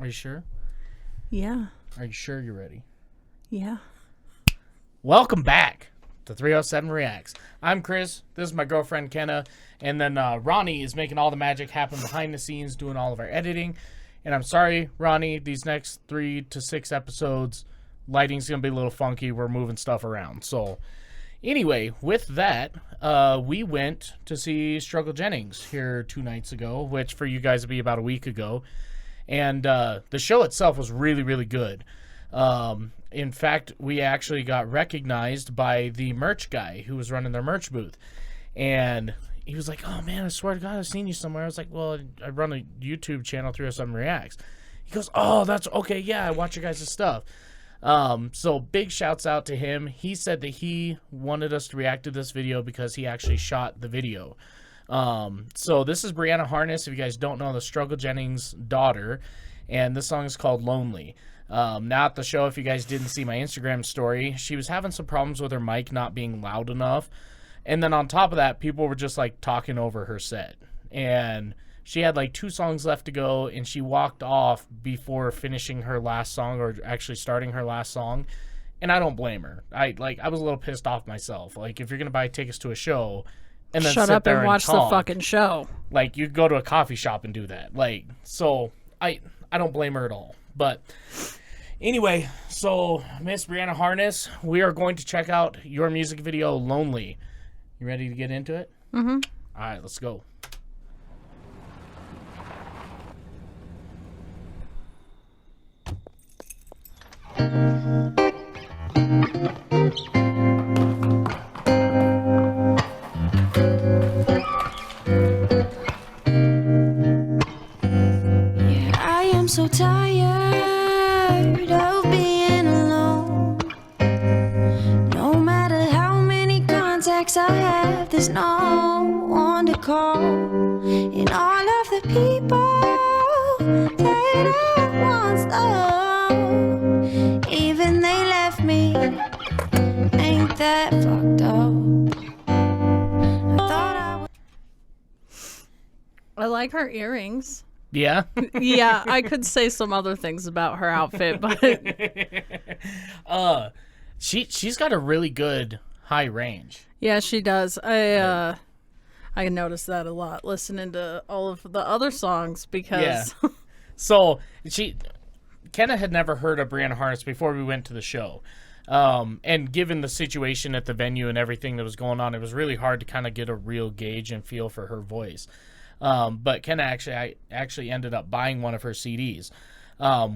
you sure? Yeah. Are you sure you're ready? Yeah. Welcome back to 307 Reacts. I'm Chris. This is my girlfriend, Kenna. And then Ronnie is making all the magic happen behind the scenes, doing all of our editing. And I'm sorry, Ronnie, these next 3 to 6 episodes, lighting's going to be a little funky. We're moving stuff around. So anyway, with that, we went to see Struggle Jennings here 2 nights ago, which for you guys would be about a week ago. And the show itself was really, really good. In fact, we actually got recognized by the merch guy who was running their merch booth. And he was like, oh, man, I swear to God, I've seen you somewhere. I was like, well, I run a YouTube channel, 307 Reacts. He goes, oh, that's okay. Yeah, I watch your guys' stuff. So big shouts out to him. He said that he wanted us to react to this video because he actually shot the video. So this is Brianna Harness, if you guys don't know, the Struggle Jennings' daughter. And this song is called Lonely. Now at the show, if you guys didn't see my Instagram story, she was having some problems with her mic not being loud enough. And then on top of that, people were just like talking over her set. And she had like 2 songs left to go, and she walked off before finishing her last song, or actually starting her last song. And I don't blame her. I was a little pissed off myself. Like, if you're gonna buy tickets to a show and then shut up and watch the fucking show. Like, you go to a coffee shop and do that. Like, so I don't blame her at all. But anyway, so Miss Brianna Harness, we are going to check out your music video, Lonely. You ready to get into it? Mm-hmm. All right, let's go. Yeah, I am so tired of being alone. No matter how many contacts I have, there's no one to call. And all of the people that I once loved, even they left me. Ain't that fucked up? I thought I would. I like her earrings. Yeah? Yeah, I could say some other things about her outfit, but She's got a really good high range. yeah, she does. I noticed that a lot listening to all of the other songs because So Kenna had never heard of Brianna Harness before we went to the show. And given the situation at the venue and everything that was going on, it was really hard to kind of get a real gauge and feel for her voice. But Kenna actually ended up buying one of her CDs,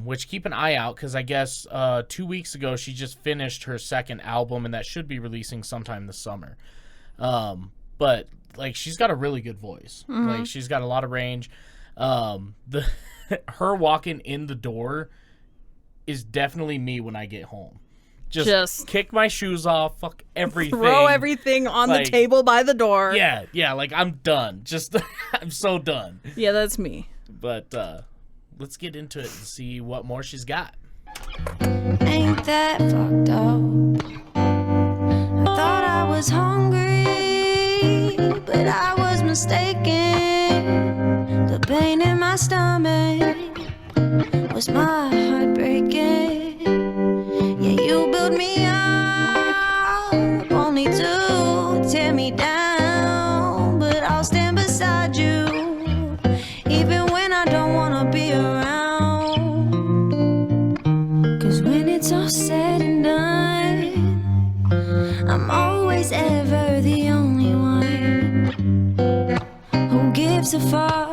which keep an eye out, because I guess 2 weeks ago she just finished her 2nd album, and that should be releasing sometime this summer. But like, she's got a really good voice. Mm-hmm. Like, she's got a lot of range. Her walking in the door is definitely me when I get home. Just kick my shoes off, fuck everything. throw everything on the table by the door. Yeah, like, I'm done. Just, I'm so done. Yeah, that's me. But let's get into it and see what more she's got. Ain't that fucked up? I thought I was hungry, but I was mistaken. The pain in my stomach was my heart breaking. Yeah, you built me up only to tear me down, but I'll stand beside you even when I don't wanna be around. 'Cause when it's all said and done, I'm always ever the only one who gives a fuck.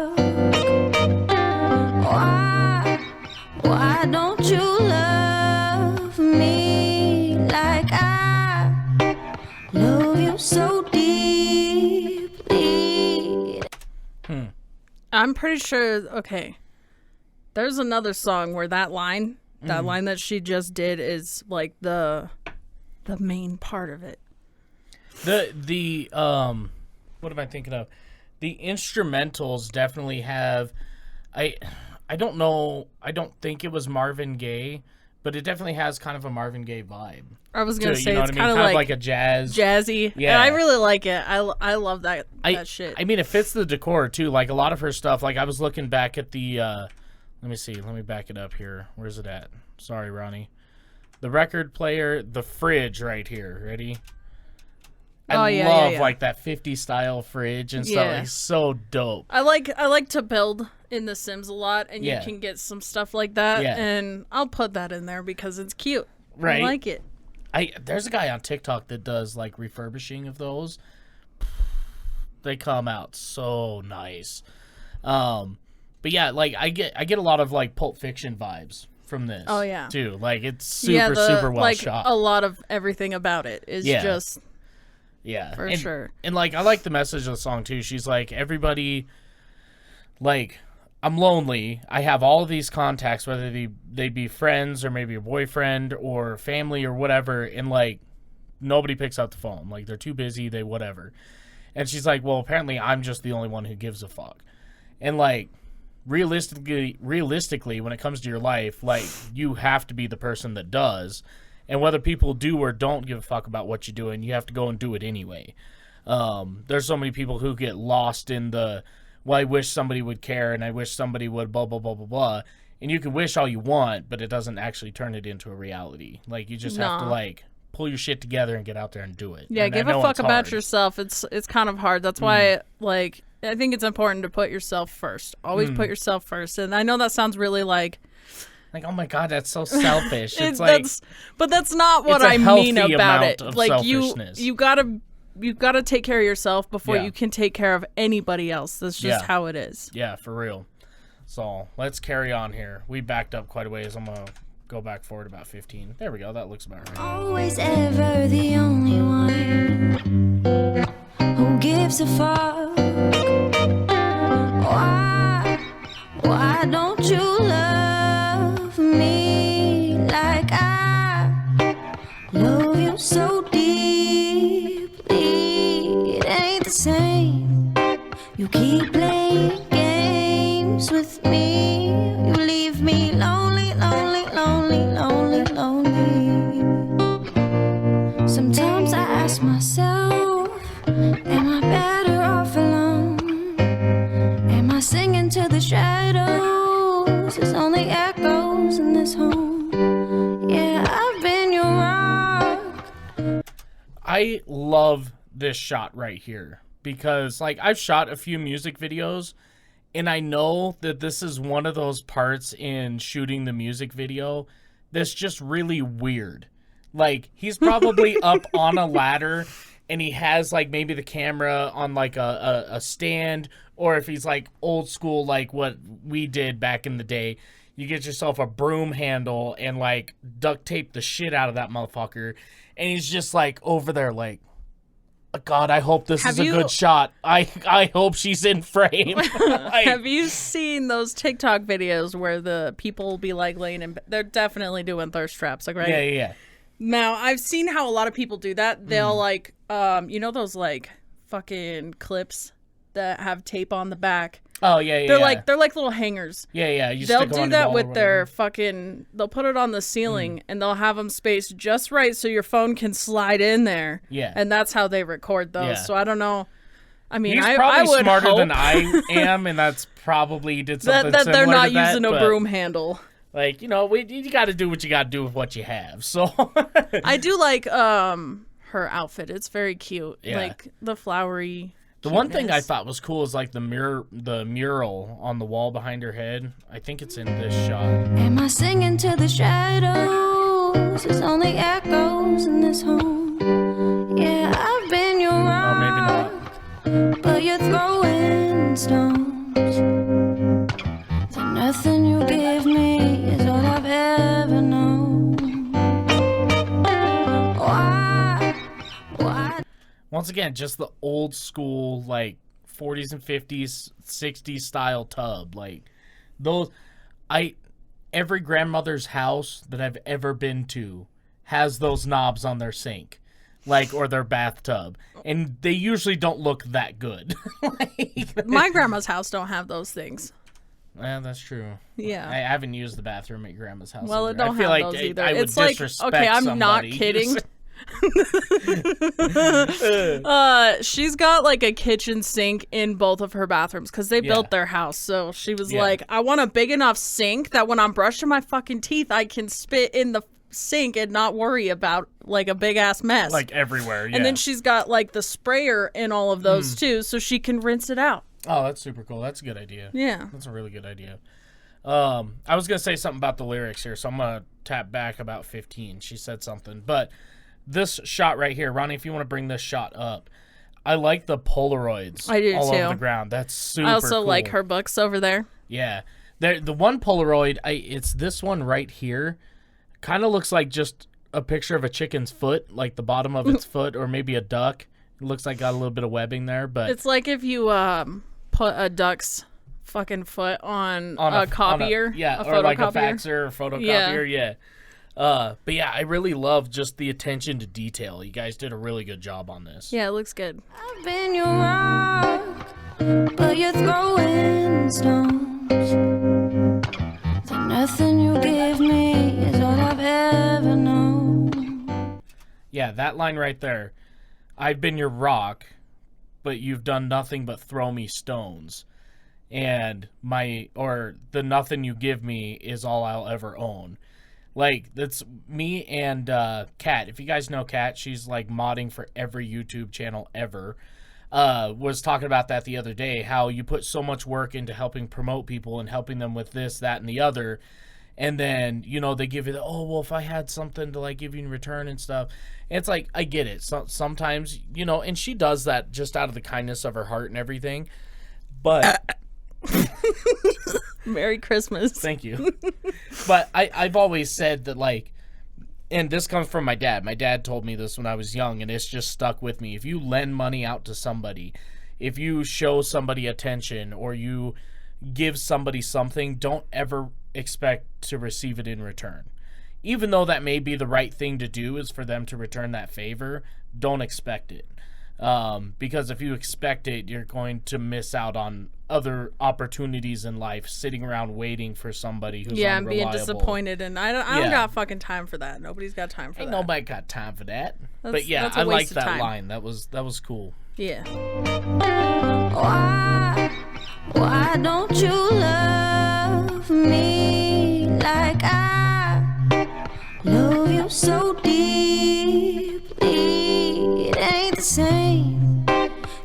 Why don't you love me like I love you so deeply? I'm pretty sure, okay, there's another song where that line that she just did is like the main part of it. The what am I thinking of? The instrumentals definitely have, I don't know, I don't think it was Marvin Gaye, but it definitely has kind of a Marvin Gaye vibe. I was gonna say, you know it's what I mean? kind of like a jazzy. Yeah, and I really like it. I love that shit. I mean, it fits the decor too. Like, a lot of her stuff. Like, I was looking back at the Let me see. Let me back it up here. Where's it at? Sorry, Ronnie. The record player, the fridge right here. Ready? I love like that 50 style fridge and stuff. Yeah. It's so dope. I like to build in The Sims a lot, and you can get some stuff like that, and I'll put that in there because it's cute. Right. I like it. There's a guy on TikTok that does like refurbishing of those. They come out so nice. But yeah, like I get a lot of like Pulp Fiction vibes from this. Oh yeah. Too. Like it's super well shot. A lot of everything about it is just for sure. And like I like the message of the song too. She's like, everybody, like, I'm lonely. I have all of these contacts, whether they be friends or maybe a boyfriend or family or whatever, and like nobody picks up the phone. Like they're too busy, they whatever. And she's like, well, apparently I'm just the only one who gives a fuck. And like realistically when it comes to your life, like you have to be the person that does. And whether people do or don't give a fuck about what you're doing, you have to go and do it anyway. There's so many people who get lost in the, well, I wish somebody would care and I wish somebody would blah, blah, blah, blah, blah. And you can wish all you want, but it doesn't actually turn it into a reality. Like, you just have to, like, pull your shit together and get out there and do it. Yeah, and give a fuck about yourself. It's kind of hard. That's why, like, I think it's important to put yourself first. Always put yourself first. And I know that sounds really, like, oh my God, that's so selfish. It's like, but that's not what I mean about it. Like you gotta take care of yourself before you can take care of anybody else. That's just how it is. Yeah, for real. So let's carry on here. We backed up quite a ways. I'm gonna go back forward about 15. There we go. That looks about right. Always ever the only one who gives a fuck. Why don't you love me like I love you so deeply? It ain't the same. You keep playing games with me. You leave me lonely, lonely, lonely, lonely, lonely. Sometimes I ask myself, am I better off alone? Am I singing to the shadows? There's only echoes in this home. Yeah, I've been your rock. I love this shot right here because, like, I've shot a few music videos and I know that this is one of those parts in shooting the music video that's just really weird. Like, he's probably up on a ladder and he has, like, maybe the camera on, like, a stand, or if he's, like, old school, like what we did back in the day, you get yourself a broom handle and, like, duct tape the shit out of that motherfucker, and he's just, like, over there, like, God, I hope this is a good shot. I hope she's in frame. Like, have you seen those TikTok videos where the people will be, like, laying in bed? They're definitely doing thirst traps, like, right? Yeah. Now, I've seen how a lot of people do that. They'll, like, you know those, like, fucking clips that have tape on the back? Oh, yeah. They're like little hangers. Yeah. They'll do that with their fucking, they'll put it on the ceiling and they'll have them spaced just right so your phone can slide in there. Yeah. And that's how they record those. Yeah. So I don't know. I mean, he's I probably would smarter hope than I am, and that's probably did something that similar they're not to that, using a but, broom handle. Like, you know, you got to do what you got to do with what you have. So I do like her outfit. It's very cute. Yeah. Like the flowery. The one thing I thought was cool is like the mural on the wall behind her head. I think it's in this shot. Am I singing to the shadows? There's only echoes in this home. Yeah, I've been your rock. Maybe not. But you're throwing stones. The nothing you give me is all I've ever known. Why? Once again, just the old school, like, 40s and 50s, 60s style tub. Like, those, every grandmother's house that I've ever been to has those knobs on their sink, like, or their bathtub. And they usually don't look that good. Like, My grandma's house don't have those things. yeah, that's true. Yeah. I haven't used the bathroom at grandma's house. Well, either. it don't I feel have like those either. I would It's like, disrespect okay, I'm not somebody. kidding. She's got like a kitchen sink in both of her bathrooms because they built their house. So she was like, I want a big enough sink that when I'm brushing my fucking teeth, I can spit in the sink and not worry about like a big ass mess. Like everywhere, yeah. And then she's got like the sprayer in all of those too, so she can rinse it out. Oh, that's super cool. That's a good idea. Yeah. That's a really good idea. I was going to say something about the lyrics here, so I'm going to tap back about 15. She said something. But this shot right here, Ronnie, if you want to bring this shot up, I like the Polaroids I do all too. over the ground. That's super I also cool. like her books over there. Yeah. The one Polaroid, it's this one right here. Kind of looks like just a picture of a chicken's foot, like the bottom of its foot, or maybe a duck. It looks like got a little bit of webbing there, but It's like if you put a duck's fucking foot on a copier. or like a faxer or photocopier, yeah. But yeah, I really love just the attention to detail. You guys did a really good job on this. Yeah, it looks good. I've been your rock, but you're throwing stones. The nothing you give me is all I've ever known. Yeah, that line right there. I've been your rock, but you've done nothing but throw me stones. And the nothing you give me is all I'll ever own. Like, that's me and Kat. If you guys know Kat, she's like modding for every YouTube channel ever. Was talking about that the other day, how you put so much work into helping promote people and helping them with this, that, and the other. And then, they give you if I had something to like give you in return and stuff. And it's like, I get it. Sometimes, and she does that just out of the kindness of her heart and everything. But Merry Christmas. Thank you. But I've always said that, like, and this comes from my dad. My dad told me this when I was young, and it's just stuck with me. If you lend money out to somebody, if you show somebody attention or you give somebody something, don't ever expect to receive it in return. Even though that may be the right thing to do is for them to return that favor, don't expect it. Because if you expect it, you're going to miss out on other opportunities in life, sitting around waiting for somebody who's and unreliable. being disappointed, and I don't got fucking time for that. Nobody's got time for Ain't that. nobody got time for that. But That's yeah, a I like waste of that time. line. That was cool. Yeah. Why don't you love me like I love you so deeply? It ain't the same.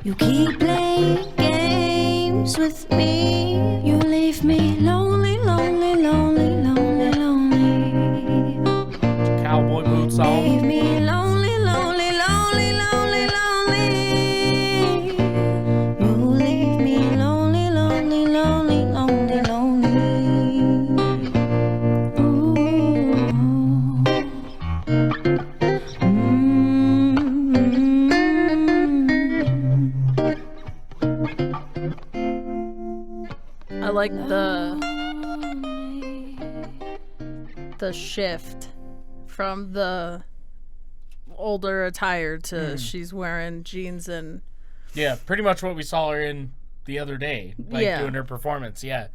You keep playing games with me. You leave me lonely, lonely, lonely, lonely, lonely. Cowboy boots on. Leave me lonely, lonely, lonely, lonely, lonely. You leave me lonely, lonely, lonely, lonely, lonely. Ooh. I like the shift from the older attire to she's wearing jeans and Yeah, pretty much what we saw her in the other day, like doing her performance. Yeah,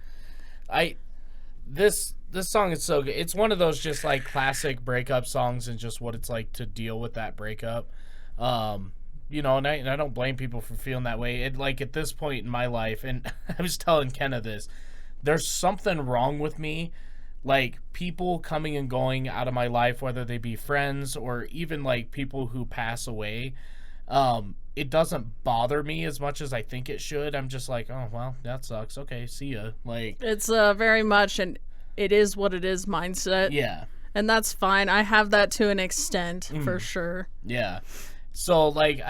this song is so good. It's one of those just like classic breakup songs and just what it's like to deal with that breakup. And I don't blame people for feeling that way. It, like, at this point in my life, and I was telling Kenna this, there's something wrong with me. Like, people coming and going out of my life, whether they be friends or even like people who pass away, it doesn't bother me as much as I think it should. I'm just like, oh well, that sucks. Okay, see ya. Like, it's very much an it is what it is mindset. Yeah. And that's fine. I have that to an extent for sure. Yeah. So like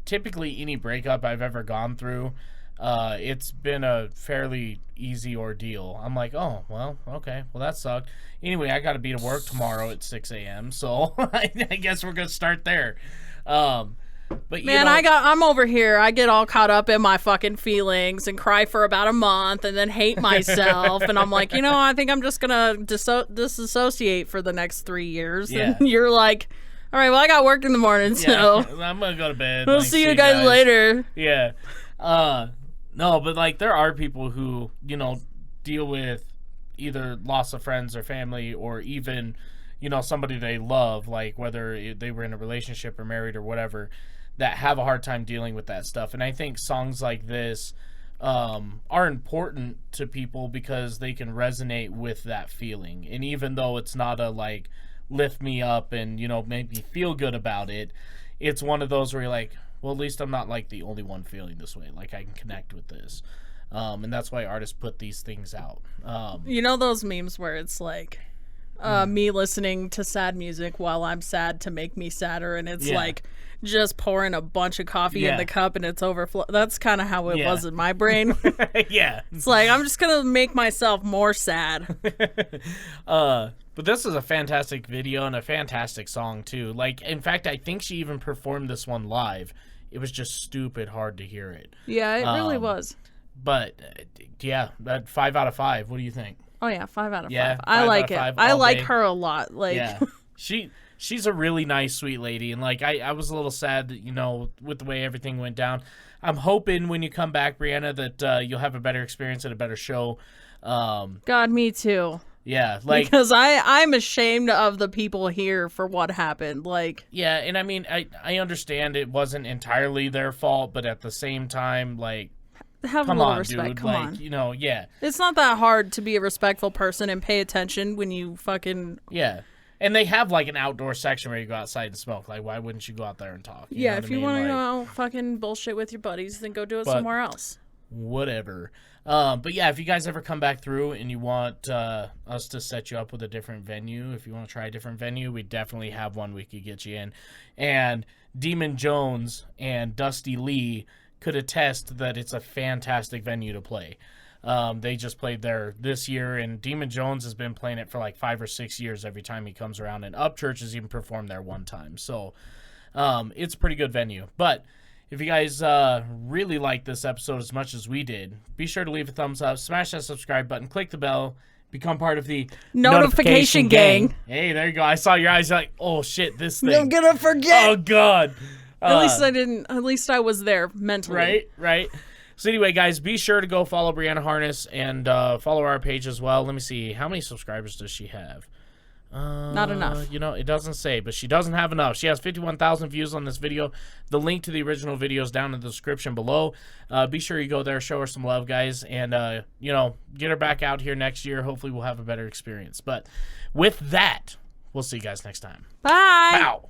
typically any breakup I've ever gone through, it's been a fairly easy ordeal. I'm like, oh, well, okay. Well, that sucked. Anyway, I got to be to work tomorrow at 6 a.m. So I guess we're going to start there. But man, I'm over here. I get all caught up in my fucking feelings and cry for about a month and then hate myself. And I'm like, I think I'm just going to disassociate for the next 3 years. Yeah. And you're like, all right, well, I got work in the morning, so I'm going to go to bed. we'll see you guys later. Yeah. No, but like there are people who, deal with either loss of friends or family or even, somebody they love, like whether they were in a relationship or married or whatever, that have a hard time dealing with that stuff. And I think songs like this are important to people because they can resonate with that feeling. And even though it's not a like lift me up and make me feel good about it, it's one of those where you're like, well, at least I'm not like the only one feeling this way. Like I can connect with this. And that's why artists put these things out. Those memes where it's like me listening to sad music while I'm sad to make me sadder, and it's like just pouring a bunch of coffee in the cup and it's overflow. That's kind of how it was in my brain. Yeah. It's like, I'm just going to make myself more sad. But this is a fantastic video and a fantastic song too. Like, in fact, I think she even performed this one live. It was just stupid hard to hear it. Yeah, it really was. But that 5 out of 5. What do you think? Oh yeah, 5 out of 5. Yeah, I like it. I like day. her a lot. Like, yeah, she's a really nice, sweet lady, and like I was a little sad that with the way everything went down. I'm hoping when you come back, Brianna, that you'll have a better experience and a better show. God, me too. Yeah, like because I'm ashamed of the people here for what happened. Like, yeah, and I mean I understand it wasn't entirely their fault, but at the same time, like, have a little respect. Dude. Come on. Yeah. It's not that hard to be a respectful person and pay attention when you fucking... Yeah. And they have, like, an outdoor section where you go outside and smoke. Like, why wouldn't you go out there and talk? Yeah, if you want to go out fucking bullshit with your buddies, then go do it somewhere else. Whatever. But, yeah, if you guys ever come back through and you want us to set you up with a different venue, if you want to try a different venue, we definitely have one we could get you in. And Demon Jones and Dusty Lee could attest that it's a fantastic venue to play. They just played there this year, and Demon Jones has been playing it for like 5 or 6 years every time he comes around, and Upchurch has even performed there one time. So it's a pretty good venue. But if you guys really like this episode as much as we did, be sure to leave a thumbs up, smash that subscribe button, click the bell, become part of the notification gang. Hey, there you go. I saw your eyes. You're like, oh shit, this thing. I'm gonna forget. Oh god. At least I didn't. At least I was there mentally. Right. So anyway, guys, be sure to go follow Brianna Harness and follow our page as well. Let me see. How many subscribers does she have? Not enough. It doesn't say, but she doesn't have enough. She has 51,000 views on this video. The link to the original video is down in the description below. Be sure you go there, show her some love, guys, and, get her back out here next year. Hopefully we'll have a better experience. But with that, we'll see you guys next time. Bye. Bow.